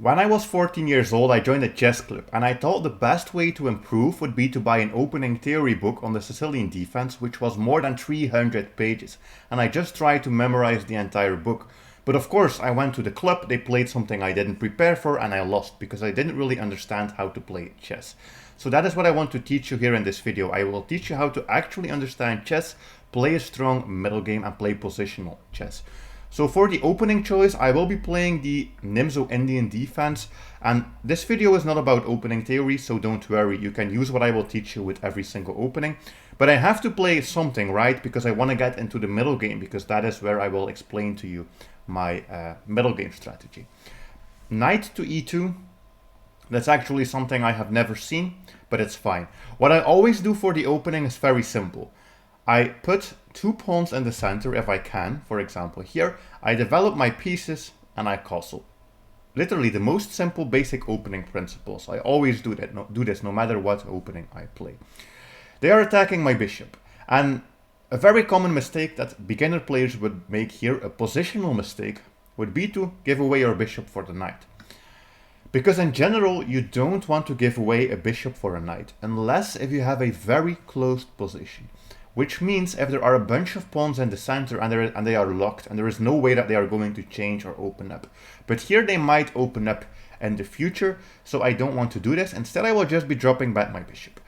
When I was 14 years old, I joined a chess club, and I thought the best way to improve would be to buy an opening theory book on the Sicilian defense, which was more than 300 pages, and I just tried to memorize the entire book. But of course, I went to the club, they played something I didn't prepare for, and I lost because I didn't really understand how to play chess. So that is what I want to teach you here in this video. I will teach you how to actually understand chess, play a strong middle game, and play positional chess. So for the opening choice, I will be playing the Nimzo Indian defense, and this video is not about opening theory, so don't worry, you can use what I will teach you with every single opening. But I have to play something, right, because I want to get into the middle game, because that is where I will explain to you my middle game strategy. Knight to e2, that's actually something I have never seen, but it's fine. What I always do for the opening is very simple. I put 2 pawns in the center if I can. For example, here I develop my pieces and I castle. Literally the most simple basic opening principles. I always do this no matter what opening I play. They are attacking my bishop, and a very common mistake that beginner players would make here, a positional mistake, would be to give away your bishop for the knight. Because in general, you don't want to give away a bishop for a knight, unless if you have a very closed position. Which means if there are a bunch of pawns in the center and they are locked and there is no way that they are going to change or open up. But here they might open up in the future, so I don't want to do this. Instead, I will just be dropping back my bishop.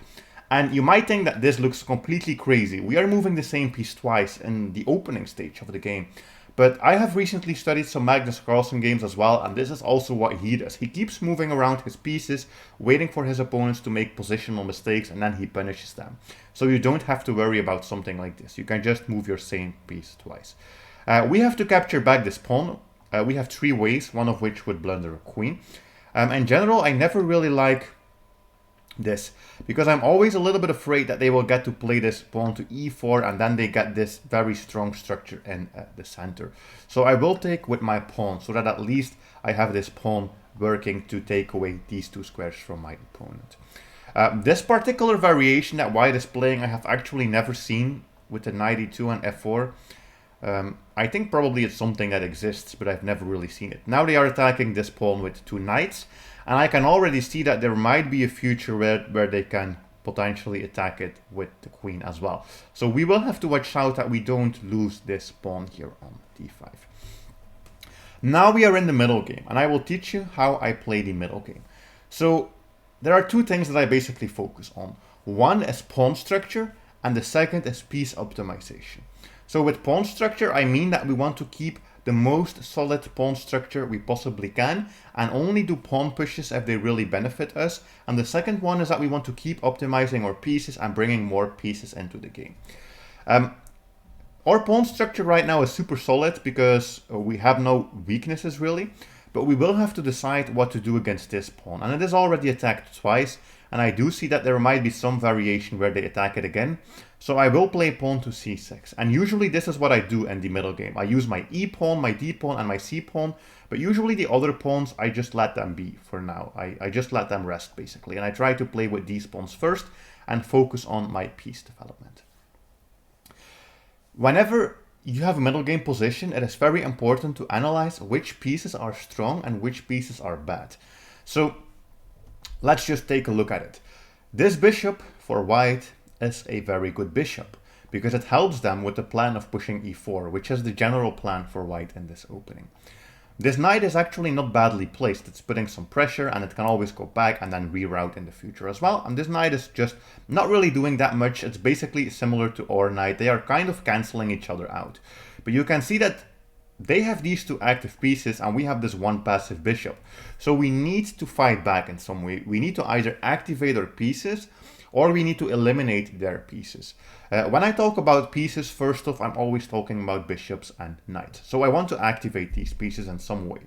And you might think that this looks completely crazy. We are moving the same piece twice in the opening stage of the game. But I have recently studied some Magnus Carlsen games as well, and this is also what he does. He keeps moving around his pieces, waiting for his opponents to make positional mistakes, and then he punishes them. So you don't have to worry about something like this. You can just move your same piece twice. We have to capture back this pawn. We have 3 ways, one of which would blunder a queen. In general, I never really like this, because I'm always a little bit afraid that they will get to play this pawn to e4 and then they get this very strong structure in the center. So I will take with my pawn so that at least I have this pawn working to take away these 2 squares from my opponent. This particular variation that white is playing I have actually never seen with the knight e2 and f4. I think probably it's something that exists, but I've never really seen it. Now they are attacking this pawn with 2 knights, and I can already see that there might be a future where they can potentially attack it with the queen as well. So we will have to watch out that we don't lose this pawn here on d5. Now we are in the middle game, and I will teach you how I play the middle game. So there are 2 things that I basically focus on. One is pawn structure, and the second is piece optimization. So with pawn structure, I mean that we want to keep the most solid pawn structure we possibly can and only do pawn pushes if they really benefit us. And the second one is that we want to keep optimizing our pieces and bringing more pieces into the game. Our pawn structure right now is super solid because we have no weaknesses really, but we will have to decide what to do against this pawn. And it is already attacked twice, and I do see that there might be some variation where they attack it again. So I will play pawn to c6, and usually this is what I do in the middle game. I use my e pawn, my d pawn, and my c pawn, but usually the other pawns I just let them be for now. I just let them rest basically, and I try to play with these pawns first and focus on my piece development. Whenever you have a middle game position, it is very important to analyze which pieces are strong and which pieces are bad. So let's just take a look at it. This bishop for white is a very good bishop because it helps them with the plan of pushing e4, which is the general plan for white in this opening. This knight is actually not badly placed. It's putting some pressure and it can always go back and then reroute in the future as well. And this knight is just not really doing that much. It's basically similar to our knight. They are kind of canceling each other out. But you can see that they have these 2 active pieces and we have this 1 passive bishop. So we need to fight back in some way. We need to either activate our pieces or we need to eliminate their pieces. When I talk about pieces, first off, I'm always talking about bishops and knights. So I want to activate these pieces in some way.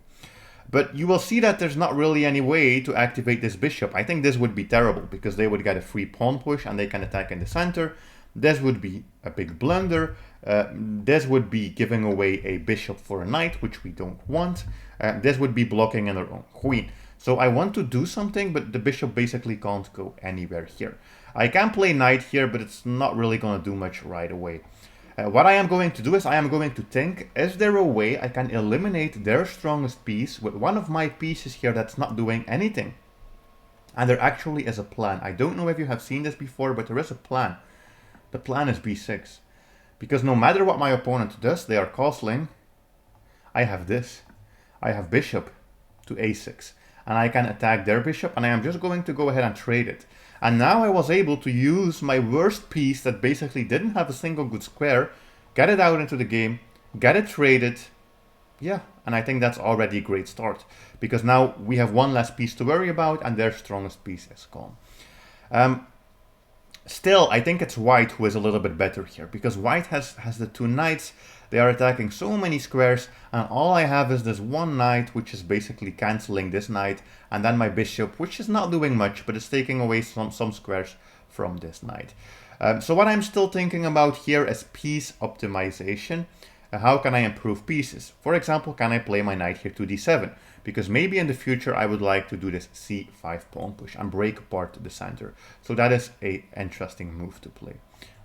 But you will see that there's not really any way to activate this bishop. I think this would be terrible because they would get a free pawn push and they can attack in the center. This would be a big blunder. This would be giving away a bishop for a knight, which we don't want. This would be blocking in our own queen. So I want to do something, but the bishop basically can't go anywhere here. I can play knight here, but it's not really going to do much right away. What I am going to do is I am going to think, is there a way I can eliminate their strongest piece with one of my pieces here that's not doing anything? And there actually is a plan. I don't know if you have seen this before, but there is a plan. The plan is b6. Because no matter what my opponent does, they are castling. I have this. I have bishop to a6. And I can attack their bishop, and I am just going to go ahead and trade it. And now I was able to use my worst piece that basically didn't have a single good square, get it out into the game, get it traded. Yeah, and I think that's already a great start. Because now we have one less piece to worry about, and their strongest piece is gone. Still, I think it's white who is a little bit better here, because white has the two knights. They are attacking so many squares, and all I have is this one knight, which is basically cancelling this knight, and then my bishop, which is not doing much, but is taking away some squares from this knight. So what I'm still thinking about here is piece optimization. How can I improve pieces? For example, can I play my knight here to d7? Because maybe in the future I would like to do this c5 pawn push and break apart the center. So that is an interesting move to play.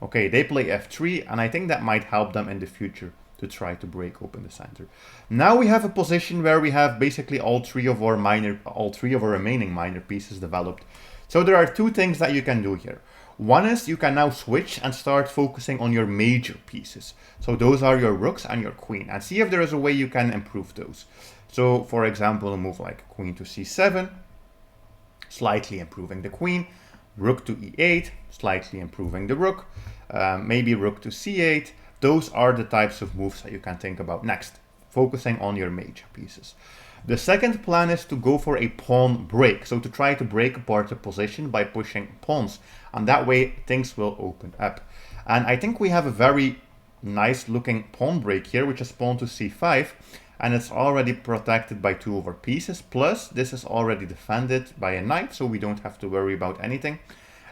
Okay, they play f3, and I think that might help them in the future to try to break open the center. Now we have a position where we have basically all three of our remaining minor pieces developed. So there are two things that you can do here. One is you can now switch and start focusing on your major pieces. So those are your rooks and your queen, and see if there is a way you can improve those. So for example, a move like queen to c7, slightly improving the queen, rook to e8, slightly improving the rook, maybe rook to c8. Those are the types of moves that you can think about next, focusing on your major pieces. The second plan is to go for a pawn break, so to try to break apart the position by pushing pawns, and that way things will open up. And I think we have a very nice looking pawn break here, which is pawn to c5, and it's already protected by two of our pieces, plus this is already defended by a knight, so we don't have to worry about anything.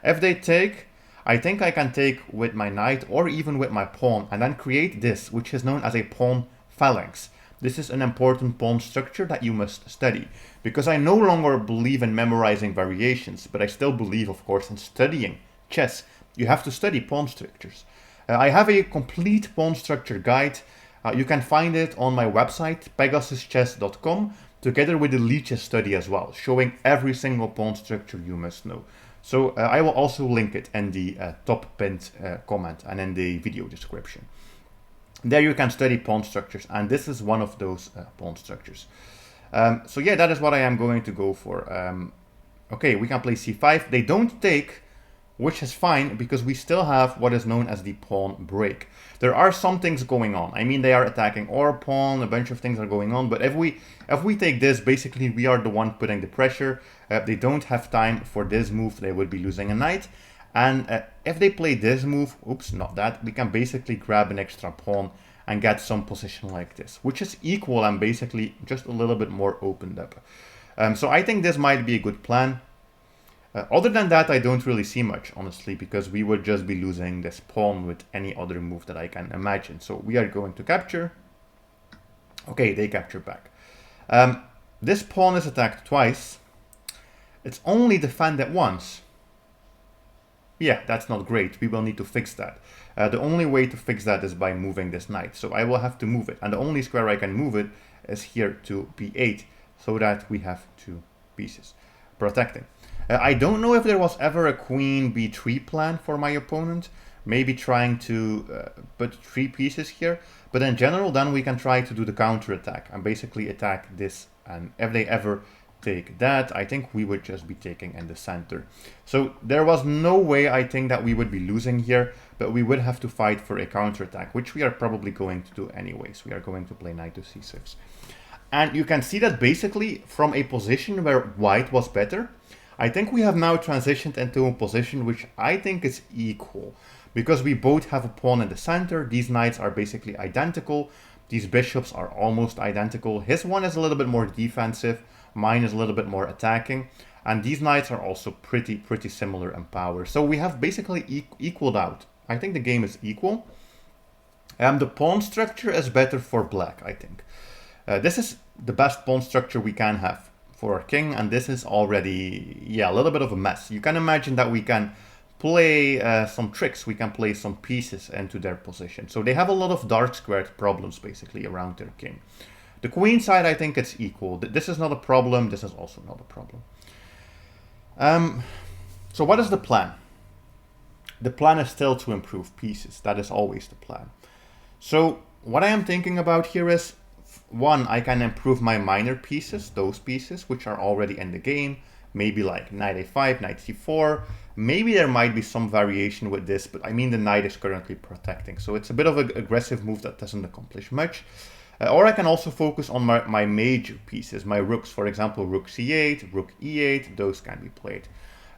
If they take, I think I can take with my knight or even with my pawn, and then create this, which is known as a pawn phalanx. This is an important pawn structure that you must study, because I no longer believe in memorizing variations, but I still believe, of course, in studying chess. You have to study pawn structures. I have a complete pawn structure guide. You can find it on my website, pegasuschess.com, together with the leeches study as well, showing every single pawn structure you must know. So I will also link it in the top pinned comment and in the video description. There you can study pawn structures, and this is one of those pawn structures. So yeah, that is what I am going to go for. Okay, we can play c5. They don't take, which is fine, because we still have what is known as the pawn break. There are some things going on. I mean, they are attacking our pawn, a bunch of things are going on, but if we take this, basically we are the one putting the pressure. They don't have time for this move, they would be losing a knight. And if they play this move, oops, not that, we can basically grab an extra pawn and get some position like this, which is equal and basically just a little bit more opened up. So I think this might be a good plan. Other than that, I don't really see much, honestly, because we would just be losing this pawn with any other move that I can imagine. So we are going to capture. Okay, they capture back. This pawn is attacked twice. It's only defended once. Yeah, that's not great. We will need to fix that. The only way to fix that is by moving this knight. So I will have to move it. And the only square I can move it is here to b8, so that we have two pieces protecting. I don't know if there was ever a queen b3 plan for my opponent. Maybe trying to put three pieces here. But in general, then we can try to do the counter attack and basically attack this. And if they ever take that, I think we would just be taking in the center. So there was no way, I think, that we would be losing here, but we would have to fight for a counterattack, which we are probably going to do anyways. We are going to play knight to c6. And you can see that basically from a position where white was better, I think we have now transitioned into a position which I think is equal, because we both have a pawn in the center. These knights are basically identical. These bishops are almost identical. His one is a little bit more defensive. Mine is a little bit more attacking, and these knights are also pretty similar in power. So we have basically equaled out. I think the game is equal. The pawn structure is better for black, I think. This is the best pawn structure we can have for our king, and this is already, yeah, a little bit of a mess. You can imagine that we can play some tricks. We can play some pieces into their position. So they have a lot of dark squared problems basically around their king. The queen side, I think it's equal. This is not a problem. This is also not a problem. So what is the plan? The plan is still to improve pieces. That is always the plan. So what I am thinking about here is, one, I can improve my minor pieces, those pieces which are already in the game. Maybe like knight a5, knight c4. Maybe there might be some variation with this, but I mean the knight is currently protecting. So it's a bit of an aggressive move that doesn't accomplish much. Or I can also focus on my major pieces, my rooks. For example, rook c8, rook e8, those can be played.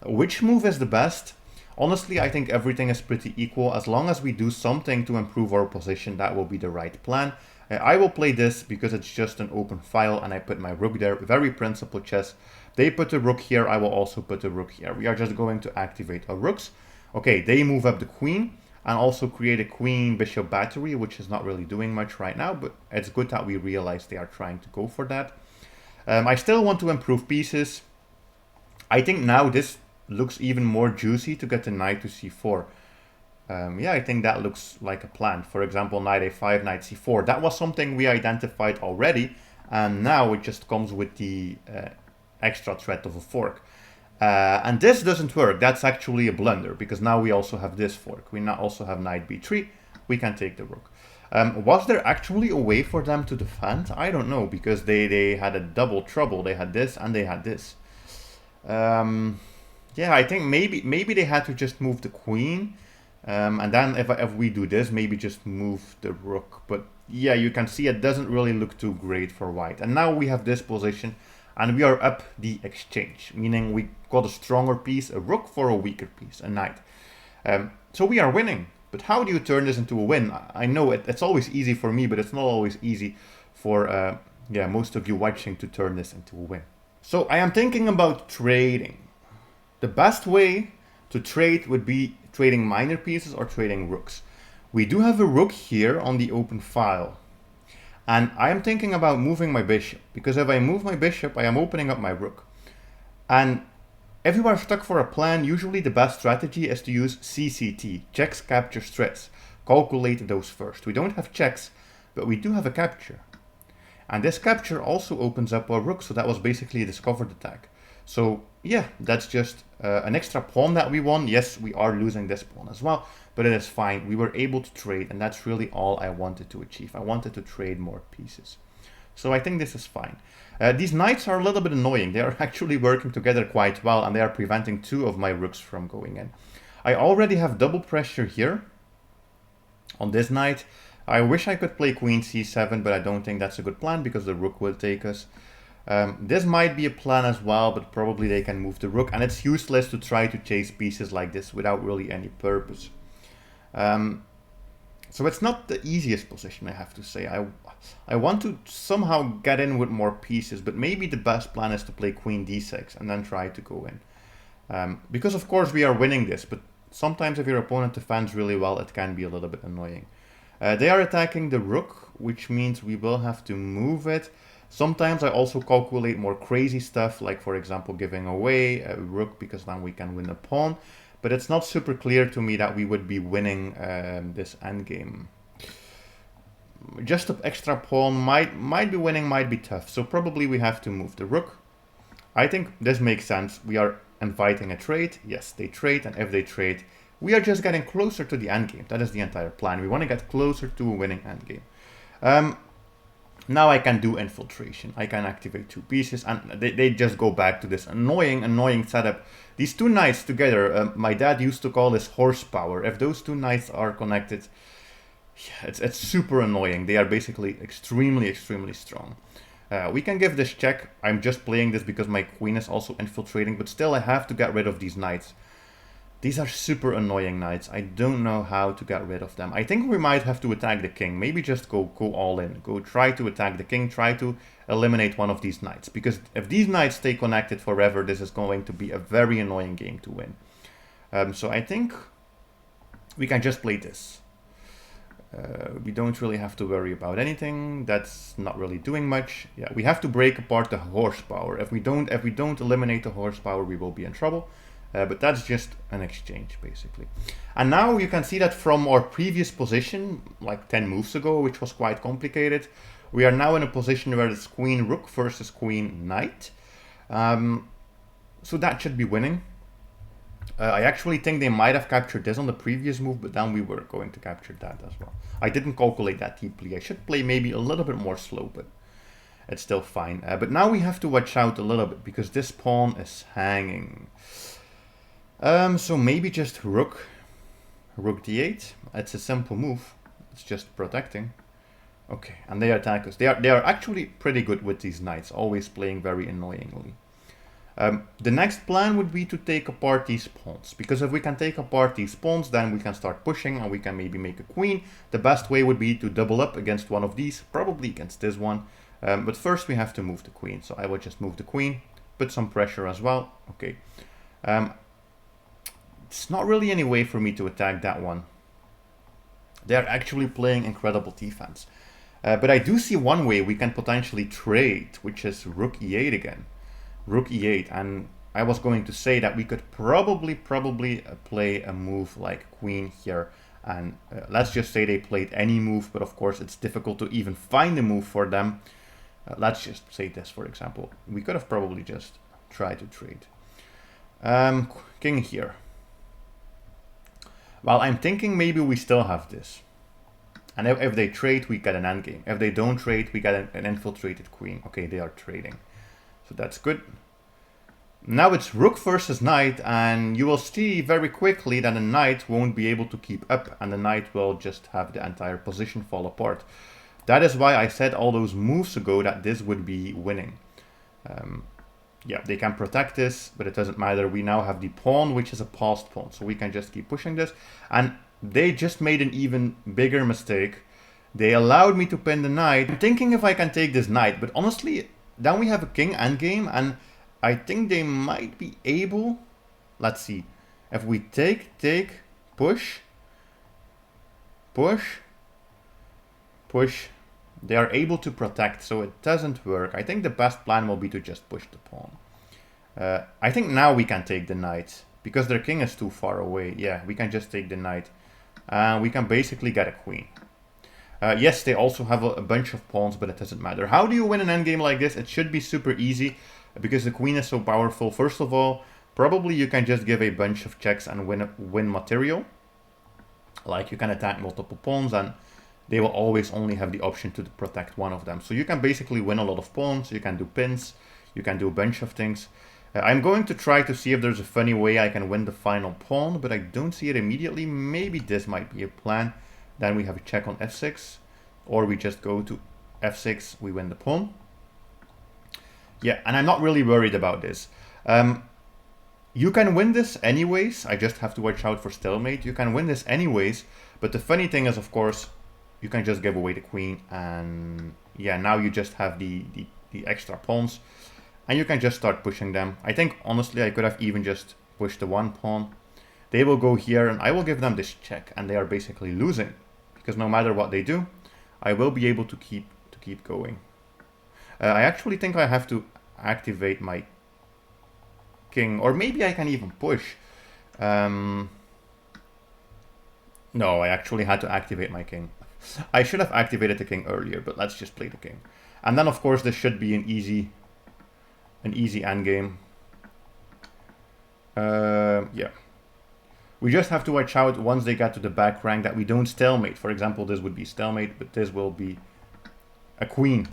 Which move is the best? Honestly, I think everything is pretty equal. As long as we do something to improve our position, that will be the right plan. I will play this because it's just an open file and I put my rook there. Very principled chess. They put the rook here, I will also put the rook here. We are just going to activate our rooks. Okay, they move up the queen and also create a queen bishop battery, which is not really doing much right now, but it's good that we realize they are trying to go for that. I still want to improve pieces. I think now this looks even more juicy to get the knight to c4. Yeah, I think that looks like a plan. For example, knight a5, knight c4. That was something we identified already, and now it just comes with the extra threat of a fork. And this doesn't work. That's actually a blunder, because now we also have this fork. We now also have knight b3. We can take the rook. Was there actually a way for them to defend? I don't know, because they had a double trouble. They had this and they had this. Yeah, I think maybe they had to just move the queen. And then if we do this, maybe just move the rook. But yeah, you can see it doesn't really look too great for white. And now we have this position. And we are up the exchange, meaning we got a stronger piece, a rook for a weaker piece, a knight. So we are winning. But how do you turn this into a win? I know it's always easy for me, but it's not always easy for yeah, most of you watching to turn this into a win. So I am thinking about trading. The best way to trade would be trading minor pieces or trading rooks. We do have a rook here on the open file. And I am thinking about moving my bishop, because if I move my bishop, I am opening up my rook. And if you are stuck for a plan, usually the best strategy is to use CCT, checks, capture, stress. Calculate those first. We don't have checks, but we do have a capture. And this capture also opens up our rook, so that was basically a discovered attack. So yeah, that's just an extra pawn that we won. Yes, we are losing this pawn as well, but it is fine. We were able to trade, and that's really all I wanted to achieve. I wanted to trade more pieces. So I think this is fine. These knights are a little bit annoying. They are actually working together quite well, and they are preventing two of my rooks from going in. I already have double pressure here on this knight. I wish I could play queen c7, but I don't think that's a good plan because the rook will take us. This might be a plan as well, but probably they can move the rook, and it's useless to try to chase pieces like this without really any purpose. So it's not the easiest position, I have to say. I want to somehow get in with more pieces, but maybe the best plan is to play queen d6 and then try to go in. Because of course we are winning this, but sometimes if your opponent defends really well, it can be a little bit annoying. They are attacking the rook, which means we will have to move it. Sometimes I also calculate more crazy stuff, like for example giving away a rook because then we can win a pawn. But it's not super clear to me that we would be winning this endgame. Just an extra pawn might be winning, might be tough. So probably we have to move the rook. I think this makes sense. We are inviting a trade. Yes, they trade, and if they trade, we are just getting closer to the endgame. That is the entire plan. We want to get closer to a winning endgame. Now I can do infiltration. I can activate two pieces, and they just go back to this annoying setup. These two knights together, my dad used to call this horsepower. If those two knights are connected, yeah, it's super annoying. They are basically extremely strong. We can give this check. I'm just playing this because my queen is also infiltrating, but still I have to get rid of these knights. These are super annoying knights. I don't know how to get rid of them. I think we might have to attack the king. Maybe just go all in. Go try to attack the king. Try to eliminate one of these knights. Because if these knights stay connected forever, this is going to be a very annoying game to win. So I think we can just play this. We don't really have to worry about anything. That's not really doing much. Yeah, we have to break apart the horsepower. If we don't eliminate the horsepower, we will be in trouble. But that's just an exchange, basically. And now you can see that from our previous position, like 10 moves ago, which was quite complicated, we are now in a position where it's queen rook versus queen knight. So that should be winning. I actually think they might have captured this on the previous move, but then we were going to capture that as well. I didn't calculate that deeply. I should play maybe a little bit more slow, but it's still fine. But now we have to watch out a little bit because this pawn is hanging. So maybe just rook d8. It's a simple move. It's just protecting. Okay, and they attack us. They are actually pretty good with these knights, always playing very annoyingly. The next plan would be to take apart these pawns, because if we can take apart these pawns, then we can start pushing and we can maybe make a queen. The best way would be to double up against one of these, probably against this one. But first we have to move the queen, so I will just move the queen, put some pressure as well. Okay. It's not really any way for me to attack that one. They are actually playing incredible defense. But I do see one way we can potentially trade, which is rook e8 again. Rook e8, and I was going to say that we could probably play a move like queen here, and let's just say they played any move, but of course it's difficult to even find a move for them. Let's just say this, for example. We could have probably just tried to trade. King here. Well, I'm thinking maybe we still have this. And if they trade, we get an endgame. If they don't trade, we get an infiltrated queen. Okay, they are trading. So that's good. Now it's rook versus knight, and you will see very quickly that the knight won't be able to keep up, and the knight will just have the entire position fall apart. That is why I said all those moves ago that this would be winning. Yeah, they can protect this, but it doesn't matter. We now have the pawn, which is a passed pawn, so we can just keep pushing this. And they just made an even bigger mistake. They allowed me to pin the knight. I'm thinking if I can take this knight, but honestly, then we have a king endgame, and I think they might be able... Let's see. If we take, push, they are able to protect, so it doesn't work. I think the best plan will be to just push the pawn. I think now we can take the knight, because their king is too far away. Yeah, we can just take the knight. And we can basically get a queen. Yes, they also have a bunch of pawns, but it doesn't matter. How do you win an endgame like this? It should be super easy, because the queen is so powerful. First of all, probably you can just give a bunch of checks and win material. Like you can attack multiple pawns, and they will always only have the option to protect one of them. So you can basically win a lot of pawns, you can do pins, you can do a bunch of things. I'm going to try to see if there's a funny way I can win the final pawn, but I don't see it immediately. Maybe this might be a plan. Then we have a check on f6, or we just go to f6, we win the pawn. Yeah, and I'm not really worried about this. You can win this anyways. I just have to watch out for stalemate. You can win this anyways, but the funny thing is, of course, you can just give away the queen, and yeah, now you just have the extra pawns, and you can just start pushing them. I think, honestly, I could have even just pushed the one pawn. They will go here, and I will give them this check, and they are basically losing, because no matter what they do, I will be able to keep going. I actually think I have to activate my king, or maybe I can even push. No, I actually had to activate my king. I should have activated the king earlier, but let's just play the king. And then, of course, this should be an easy endgame. Yeah. We just have to watch out once they get to the back rank that we don't stalemate. For example, this would be stalemate, but this will be a queen.